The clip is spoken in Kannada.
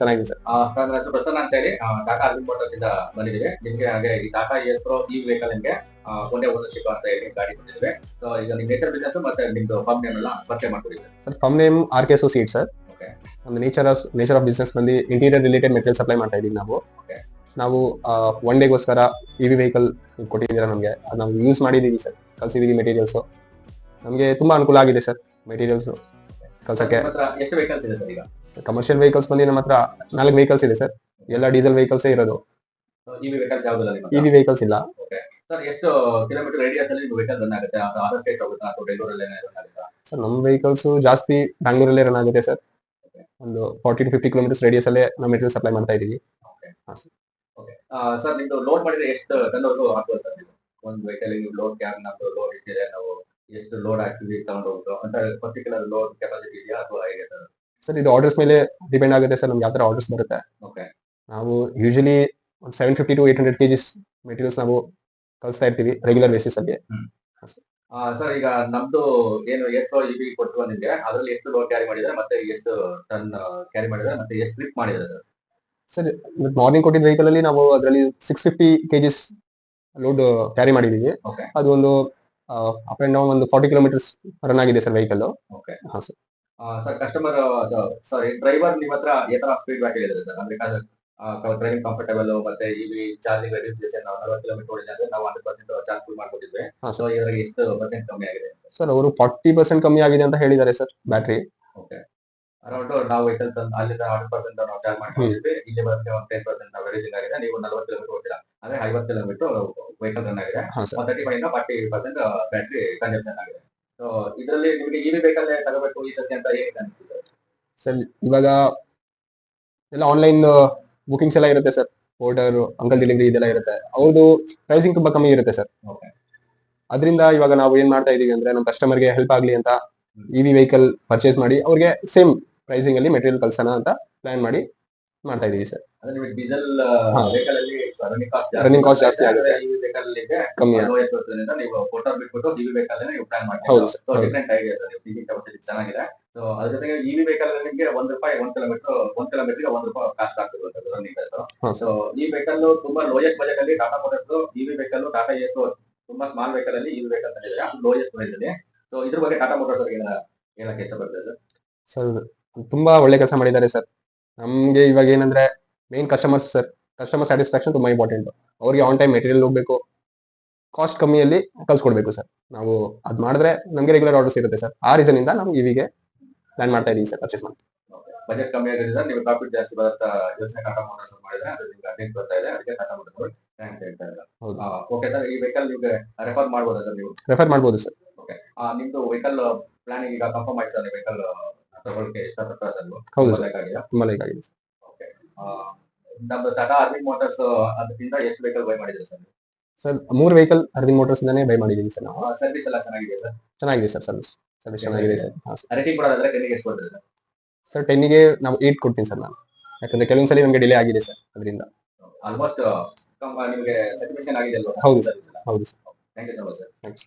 ಚೆನ್ನಾಗಿದೆ ಸರ್. ಸರ್ ನನ್ನ ಹೆಸರು ಪ್ರಸನ್ನ ಅಂತ ಹೇಳಿ ಟಾಟಾ ಅರ್ವಿಂದ್ ಮೋಟರ್ಸ್ ಇಂದ ಬಂದಿದ್ದೀವಿ. ನಿಮ್ಗೆ ಹಾಗೆ ಈ ಟಾಟಾ ಎಸ್ಪ್ರೋ ಈ ವೆಹಿಕಲ್ ನಿಮ್ಗೆ ಒಂದೇ ಓನರ್ಶಿಪ್ ಅಂತ ಹೇಳಿ ಗಾಡಿ ಬಂದಿದ್ದೀವಿ. ಸೊ ಈಗ ನಿಮ್ ನೇಚರ್ ಬಿಸ್ನೆಸ್ ಮತ್ತೆ ನಿಮ್ದು ಫರ್ಮ್ ನೇಮ್ ಎಲ್ಲ ಪರಿಚಯ ಮಾಡ್ಕೊಡಿದ್ದೀವಿ. Sir firm name R K. Associates sir. Okay ಒಂದು ನೇಚರ್ ಆಫ್ ಬಿಸ್ನೆಸ್ ಬಂದು ಇಂಟೀರಿಯರ್ ರಿಲೇಟೆಡ್ ಮೆಟೀರಿಯಲ್ ಸಪ್ಲೈ ಮಾಡ್ತಾ ಇದೀವಿ ನಾವು. Okay. ನಾವು ಒನ್ ಡೇಗೋಸ್ಕರ ಇವಿ ವೆಹಿಕಲ್ ಕೊಟ್ಟಿದ್ದೀರಾ ನಮಗೆ. ಅದು ನಾವು ಯೂಸ್ ಮಾಡಿದೀವಿ ಸರ್, ಕಲ್ಸಿದೀವಿ ಮೆಟೀರಿಯಲ್ಸ್. ನಮಗೆ ತುಂಬಾ ಅನುಕೂಲ ಆಗಿದೆ ಸರ್ ಮೆಟೀರಿಯಲ್ಸ್ ಕಲ್ಸಕ್ಕೆ. ನಿಮ್ಮ ಹತ್ರ ಎಷ್ಟು ವೆಹಿಕಲ್ಸ್ ಇದೆ ಸರ್ ಈಗ? ಕಮರ್ಷಿಯಲ್ ವೆಹಿಕಲ್ಸ್ ಬಂದು ನಮ್ಮ ಹತ್ರ 4 ವೆಹಿಕಲ್ಸ್ ಇದೆ ಸರ್. ಎಲ್ಲ ಡೀಸೆಲ್ ವೆಹಿಕಲ್ಸ್ ಇರೋದು, ಇವಿ ವೆಹಿಕಲ್ಸ್ ಯಾವುದಿಲ್ಲ ನಿಮ್ಮ ಹತ್ರ? ಇವಿ ವೆಹಿಕಲ್ಸ್ ಇಲ್ಲ. ಓಕೆ ಸರ್, ಎಷ್ಟು ಕಿಲೋಮೀಟರ್ ರೇಡಿಯಸ್ ಅಲ್ಲಿ ನಿಮ್ಮ ವೆಹಿಕಲ್ ರನ್ ಆಗುತ್ತೆ? ಅದು ಅದರ್ ಸ್ಟೇಟ್ ಹೋಗುತ್ತಾ ಅಥವಾ ಬೆಂಗಳೂರಲ್ಲಿ ರನ್ ಆಗುತ್ತಾ? ಸರ್ ನಮ್ಮ ವೆಹಿಕಲ್ಸ್ ಜಾಸ್ತಿ ಬ್ಯಾಂಗ್ಳೂರಲ್ಲೇ ರನ್ ಆಗುತ್ತೆ ಸರ್. ಒಂದು 40 to 50 ಕಿಲೋಮೀಟರ್ಸ್ ರೇಡಿಯಸ್ ಅಲ್ಲೇ ನಾವು ಮೆಟೀರಿಯಲ್ ಸಪ್ಲೈ ಮಾಡ್ತಾ ಇದೀವಿ. ಓಕೆ ಸರ್, ನಿಮ್ದು ಲೋಡ್ ಮಾಡಿದ್ರೆ ಎಷ್ಟು ಟನ್ ವರೆಗೂ ಹಾಕ್ಬೋದು ಸರ್ ನೀವು? ಒಂದು ವೆಹಿಕಲ್ ನೀವು ಲೋಡ್ ಕ್ಯಾಬ್ ನಮ್ದು ಲೋಡ್ ಇಟ್ಟಿದೆ, ನಾವು ಎಷ್ಟು ಲೋಡ್ ಹಾಕ್ತೀವಿ ತಗೊಂಡು ಹೋಗ್ಬೋದು ಅಂತ ಪರ್ಟಿಕ್ಯುಲರ್ ಲೋಡ್ ಕೆಪಾಸಿಟಿ ಇದೆಯಾ ಅಥವಾ ಹೇಗೆ ಸರ್? ಸರ್ ಇದು ಆರ್ಡರ್ಸ್ ಮೇಲೆ ಡಿಪೆಂಡ್ ಆಗುತ್ತೆ ಸರ್, ನಮ್ಗೆ ಯಾವ ತರ ಆರ್ಡರ್ಸ್ ಬರುತ್ತೆ. ಓಕೆ ನಾವು ಯೂಶಲಿ 750 to 800 kgs ಮೆಟೀರಿಯಲ್ಸ್ ನಾವು ಕಳಿಸ್ತಾ ಇರ್ತೀವಿ ರೆಗ್ಯುಲರ್ ಬೇಸಿಸ್ ಅಲ್ಲಿ. ಸರ್ ಈಗ ನಮ್ದು ಏನು ಎಷ್ಟು ಇವಿ ಕೊಟ್ಟು ನಿಮ್ಗೆ ಅದರಲ್ಲಿ ಎಷ್ಟು ಲೋಡ್ ಕ್ಯಾರಿ ಮಾಡಿದ್ರೆ ಮತ್ತೆ ಎಷ್ಟು ಟನ್ ಕ್ಯಾರಿ ಮಾಡಿದ್ರೆ ಮತ್ತೆ ಎಷ್ಟು ಟ್ರಿಪ್ ಮಾಡಿದ್ರೆ ಸರ್? ಸರ್ ಮಾರ್ನಿಂಗ್ ಕೊಟ್ಟಿದ್ದ ವೆಹಿಕಲ್ ಅಲ್ಲಿ ನಾವು ಅದರಲ್ಲಿ 650 kgs ಲೋಡ್ ಕ್ಯಾರಿ ಮಾಡಿದೀವಿ. ಓಕೆ ಅದು ಒಂದು ಅಪ್ ಅಂಡ್ ಡೌನ್ ಒಂದು 40 ಕಿಲೋಮೀಟರ್ಸ್ ರನ್ ಆಗಿದೆ ಸರ್ ವೆಹಿಕಲ್. ಓಕೆ ಹಾ ಸರ್. ಸರ್ ಕಸ್ಟಮರ್ ಸಾರಿ ಡ್ರೈವರ್ ನಿಮ್ಮ ಹತ್ರ ಯಾವ ತರ ಫೀಡ್ಬ್ಯಾಕ್ ಹೇಳಿದ್ರೆ ಸರ್? ಅಂದ್ರೆ ಡ್ರೈವಿಂಗ್ ಕಂಫರ್ಟಬಲ್ ಮತ್ತೆ ಇವಿ ಚಾರ್ಜಿಂಗ್ ರಿಜಿಸ್ಟ್ರೇಷನ್ 40 ಕಿಲೋಮೀಟರ್ ಓಡಿದ್ರೆ ನಾವು 100% ಚಾರ್ಜ್ ಫುಲ್ ಮಾಡ್ಕೊಟ್ಟಿದ್ವಿ. ಹಾ ಸೊ ಇದರಲ್ಲಿ ಎಷ್ಟು ಪರ್ಸೆಂಟ್ ಕಮ್ಮಿ ಆಗಿದೆ? ಸರ್ ಅವರು 40% ಕಮ್ಮಿ ಆಗಿದೆ ಅಂತ ಹೇಳಿದ್ದಾರೆ ಸರ್ ಬ್ಯಾಟ್ರಿ. ಓಕೆ ಅರೌಂಡ್ ನಾವು ವೆಹಿಕಲ್ ಅಲ್ಲಿಂದ 100% ನಾವು ಚಾರ್ಜ್ ಮಾಡ್ಕೊಂಡಿದ್ವಿ, ಇಲ್ಲಿ ಬಂದ್ರೆ ಒಂದು 10% ನಾವು ರಿಲೀಸಿಂಗ್ ಆಗಿದೆ. ನೀವು 40 ಕಿಲೋಮೀಟರ್ ಓಡಿಲ್ಲ ಅಂದ್ರೆ 50 ಕಿಲೋಮೀಟರ್ ವೆಹಿಕಲ್ ರನ್ ಆಗಿದೆ. ಹಾ ಸರ್. 35 ಇಂದ 40% ಬ್ಯಾಟ್ರಿ ಕನ್ಸಂಪ್ಷನ್ ಆಗಿದೆ. ಸೊ ಇದರಲ್ಲಿ ನಿಮಗೆ ಇವಿ ವೆಹಿಕಲ್ ತಗೋಬೇಕು ಈ ಸತಿ ಅಂತ ಹೇಗೆ ಅನಿಸುತ್ತೆ ಸರ್? ಸರ್ ಇವಾಗ ಎಲ್ಲ ಆನ್ಲೈನ್ ಬುಕಿಂಗ್ಸ್ ಎಲ್ಲ ಇರುತ್ತೆ ಸರ್. ಆರ್ಡರ್ ಅಂಕಲ್ ಡೆಲಿವರಿ ಇದೆಲ್ಲ ಇರುತ್ತೆ. ಅವ್ರದ್ದು ಪ್ರೈಸಿಂಗ್ ತುಂಬಾ ಕಮ್ಮಿ ಇರುತ್ತೆ ಸರ್. ಓಕೆ ಅದರಿಂದ ಇವಾಗ ನಾವು ಏನ್ ಮಾಡ್ತಾ ಇದೀವಿ ಅಂದ್ರೆ ನಮ್ಮ ಕಸ್ಟಮರ್ಗೆ ಹೆಲ್ಪ್ ಆಗ್ಲಿ ಅಂತ ಇವಿ ವೆಹಿಕಲ್ ಪರ್ಚೇಸ್ ಮಾಡಿ ಅವ್ರಿಗೆ ಸೇಮ್ ಪ್ರೈಸಿಂಗ್ ಅಲ್ಲಿ ಮೆಟೀರಿಯಲ್ ಕಳ್ಸೋಣ ಅಂತ ಪ್ಲಾನ್ ಮಾಡಿ ಮಾಡ್ತಾ ಇದೀವಿ ಸರ್. ಅಂದ್ರೆ ನಿಮಗೆ ಡೀಸೆಲ್ ಹಾ. ವೆಹಿಕಲ್ ಅಲ್ಲಿ ರನ್ನಿಂಗ್ ಕಾಸ್ಟ್ ಜಾಸ್ತಿ ಆಗುತ್ತೆ, ಇವಿ ವೆಹಿಕಲ್ ಅಲ್ಲಿ ಕಮ್ಮಿ ಆಗುತ್ತೆ. ಲೋಯೆಸ್ಟ್ ಇರೋದ್ರಿಂದ ನೀವು ಫೋಟೋ ಬಿಟ್ಬಿಟ್ಟು ಇವಿ ವೆಹಿಕಲ್ ನೀವು ಪ್ಲಾನ್ ಮಾಡ್ತೀವಿ. ಹೌದು ಸರ್, ಸೊ ಹೌದು. ಡಿಫರೆಂಟ್ ಐಡಿಯಾ ಸರ್, ನೀವು ಕೆಪಾಸಿಟಿ ಚೆನ್ನಾಗಿದೆ. ಸೊ ಅದ್ರ ಜೊತೆಗೆ ಇವಿ ವೆಹಿಕಲ್ ನಿಮಗೆ ₹1 1 ಕಿಲೋಮೀಟರ್ ₹1 ಕಾಸ್ಟ್ ಆಗ್ತಿರುತ್ತೆ ರನ್ನಿಂಗ್ ಕಾಸ್ಟ್. ಹಾ ಸೊ ಈ ವೆಹಿಕಲ್ ತುಂಬಾ ಲೋಯೆಸ್ಟ್ ಬಜೆಟ್ ಅಲ್ಲಿ Tata Motors EV vehicle Tata Ace ತುಂಬಾ ಸ್ಮಾಲ್ ವೆಹಿಕಲ್ ಅಲ್ಲಿ ಇವಿ ವೆಹಿಕಲ್ ತಂದಿದ್ದಾರೆ ಲೋಯೆಸ್ಟ್ ಪ್ರೈಸ್ ಅಲ್ಲಿ. ಸೊ ಇದ್ರ ಬಗ್ಗೆ ಟಾಟಾ ಮೋಟರ್ಸ್ ಅವ್ರಿಗೆ ಹೇಳಕ್ಕೆ ಇಷ್ಟಪಡ್ತಾರೆ ಸರ್? ಸರ್ ತುಂಬಾ ಒಳ್ಳೆ ಕೆಲಸ ಮಾಡಿದ್ದಾರೆ ಸರ್. ನಮ್ಗೆ ಇವಾಗ ಏನಂದ್ರೆ main customers sir. Customer satisfaction ತುಂಬಾ ಇಂಪಾರ್ಟೆಂಟ್. ಅವ್ರಿಗೆ ಆನ್ ಟೈಮ್ ಮೆಟೀರಿಯಲ್ ಹೋಗ್ಬೇಕು, ಕಾಸ್ಟ್ ಕಮ್ಮಿಯಲ್ಲಿ ಕಳ್ಸಿಕೊಡ್ಬೇಕು ಸರ್. ನಾವು ಅದ್ ಮಾಡಿದ್ರೆ ನಮ್ಗೆ ರೆಗ್ಯುಲರ್ ಆರ್ಡರ್ಸ್ ಇರುತ್ತೆ ಸರ್. ಆ ರೀಸನ್ ಇಂದ ನಾವು ಇವಿಗೆ ಪ್ಲಾನ್ ಮಾಡ್ತಾ ಇದೀವಿ ಸರ್ ಪರ್ಚೇಸ್ ಮಾಡಿ. ಬಜೆಟ್ ಕಮ್ಮಿ ಆಗೋದ್ರಿಂದ ನೀವು ಪ್ರಾಫಿಟ್ ಜಾಸ್ತಿ ಬರುತ್ತಾ ಯೋಚನೆ ಟಾಟಾ ಮೋಟರ್ಸ್ ಮಾಡಿದ್ರೆ ಅದು ನಿಮ್ಗೆ ಅಟೆಂಡ್ ಬರ್ತಾ ಇದೆ, ಅದಕ್ಕೆ ಟಾಟಾ ಮೋಟರ್ಸ್ ಥ್ಯಾಂಕ್ಸ್ ಹೇಳ್ತಾ ಇದ್ದಾರೆ. ಹೌದು, ಓಕೆ ಸರ್, ಈ ವೆಹಿಕಲ್ ನಿಮ್ಗೆ ರೆಫರ್ ಮಾಡ್ಬೋದಾ ಸರ್ ನೀವು? ರೆಫರ್ ಮಾಡ್ಬೋದು ಸರ್. ಓಕೆ ನಿಮ್ದು ವೆಹಿಕಲ್ ಪ್ಲಾನಿಂಗ್ ಈಗ ಕನ್ಫರ್ಮ್ ಆಯ್ತು ಸರ್? ವೆಹಿಕಲ್ ತಗೊಳ್ಳಕ್ಕೆ ಇಷ್ಟಪಡ್ತಾ ಸರ್ ನೀವು? ಹೌದು ತುಂಬಾ ಸರ್, ಲೈಕ್ ಆಗಿದೆ. ತುಂಬಾ ಲೈಕ್ ಆಗಿದೆ ಸರ್. ಓಕೆ ನಮ್ದು ಟಾಟಾ ಅರ್ವಿಂದ್ ಮೋಟರ್ಸ್ ಅದರಿಂದ ಎಷ್ಟು ವೆಹಿಕಲ್ ಬೈ ಮಾಡಿದ್ರೆ sir? Sir 3 vehicle Aravind Motors ಇಂದಾನೆ ಬೈ ಮಾಡಿದೀವಿ ಸರ್ ನಾವು. ಸರ್ವಿಸ್ ಎಲ್ಲ ಚೆನ್ನಾಗಿದೆ ಸರ್? ಚೆನ್ನಾಗಿದೆ ಸರ್ ಸರ್ವಿಸ್ ಚೆನ್ನಾಗಿದೆ ಸರ್. ಹಾ ಸರ್. ರೇಟಿಂಗ್ ಕೊಡೋದಾದ್ರೆ 10 ಎಷ್ಟು ಕೊಡ್ತೀರಿ ಸರ್? ಸರ್ 10ಗೆ ನಾವು 8 ಕೊಡ್ತೀನಿ ಸರ್ ನಾನು. ಯಾಕಂದ್ರೆ ಕೆಲವೊಂದ್ಸಲಿ ನಮಗೆ ಡಿಲೇ ಆಗಿದೆ ಸರ್ ಅದರಿಂದ. ಆಲ್ಮೋಸ್ಟ್ ನಿಮಗೆ ಸ್ಯಾಟಿಸ್ಫ್ಯಾಕ್ಷನ್ ಆಗಿದೆ ಅಲ್ವಾ? ಹೌದು ಸರ್, ಹೌದು sir. Thank you so much sir. Thanks.